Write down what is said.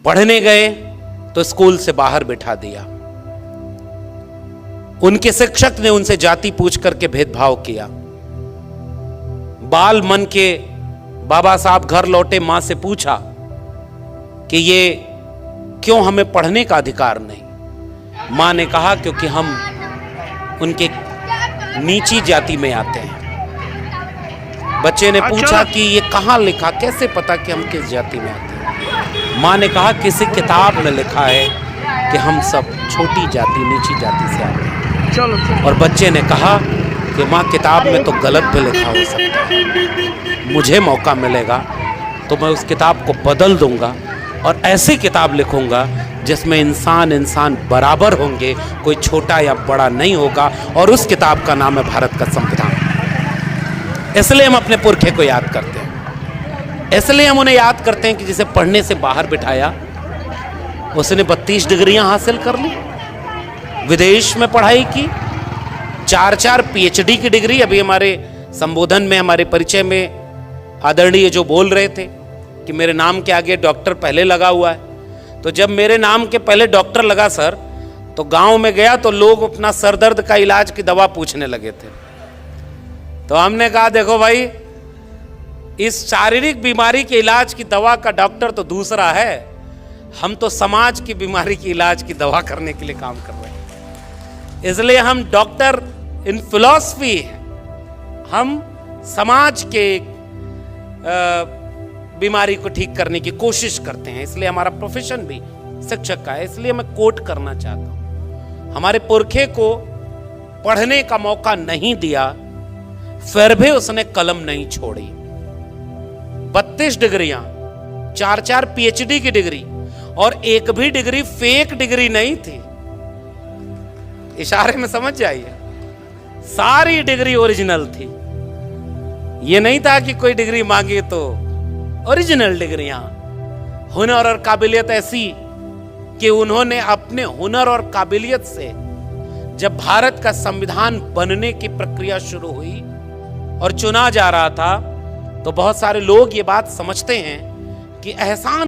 पढ़ने गए तो स्कूल से बाहर बिठा दिया। उनके शिक्षक ने उनसे जाति पूछ करके भेदभाव किया। बाल मन के बाबा साहब घर लौटे, मां से पूछा कि ये क्यों हमें पढ़ने का अधिकार नहीं। मां ने कहा क्योंकि हम उनके नीची जाति में आते हैं। बच्चे ने पूछा कि ये कहां लिखा, कैसे पता कि हम किस जाति में आते हैं। मां ने कहा किसी किताब में लिखा है कि हम सब छोटी जाति, नीची जाति से आते हैं। और बच्चे ने कहा कि मां किताब में तो गलत भी लिखा हो सकता है, मुझे मौका मिलेगा तो मैं उस किताब को बदल दूंगा और ऐसी किताब लिखूंगा जिसमें इंसान बराबर होंगे, कोई छोटा या बड़ा नहीं होगा। और उस किताब का नाम है भारत का संविधान। इसलिए हम अपने पुरखे को याद करते हैं, इसलिए हम उन्हें याद करते हैं कि जिसे पढ़ने से बाहर बिठाया उसने 32 डिग्रियां हासिल कर ली, विदेश में पढ़ाई की, 4 PhD की डिग्री। अभी हमारे संबोधन में, हमारे परिचय में आदरणीय जो बोल रहे थे कि मेरे नाम के आगे डॉक्टर पहले लगा हुआ है, तो जब मेरे नाम के पहले डॉक्टर लगा सर, तो गांव में गया तो लोग अपना सर दर्द का इलाज की दवा पूछने लगे थे। तो हमने कहा देखो भाई, इस शारीरिक बीमारी के इलाज की दवा का डॉक्टर तो दूसरा है, हम तो समाज की बीमारी की इलाज की दवा करने के लिए काम कर रहे हैं। इसलिए हम डॉक्टर इन फिलॉसफी हैं, हम समाज के बीमारी को ठीक करने की कोशिश करते हैं। इसलिए हमारा प्रोफेशन भी शिक्षक का है। इसलिए मैं कोट करना चाहता हूं, हमारे पुरखे को पढ़ने का मौका नहीं दिया, फिर भी उसने कलम नहीं छोड़ी। 32 डिग्रियां, 4 PhD की डिग्री, और एक भी डिग्री फेक डिग्री नहीं थी। इशारे में समझ जाइए, सारी डिग्री ओरिजिनल थी। ये नहीं था कि कोई डिग्री मांगी तो ओरिजिनल डिग्रियां। हुनर और काबिलियत ऐसी कि उन्होंने अपने हुनर और काबिलियत से, जब भारत का संविधान बनने की प्रक्रिया शुरू हुई और चुना जा रहा था, तो बहुत सारे लोग ये बात समझते हैं कि एहसान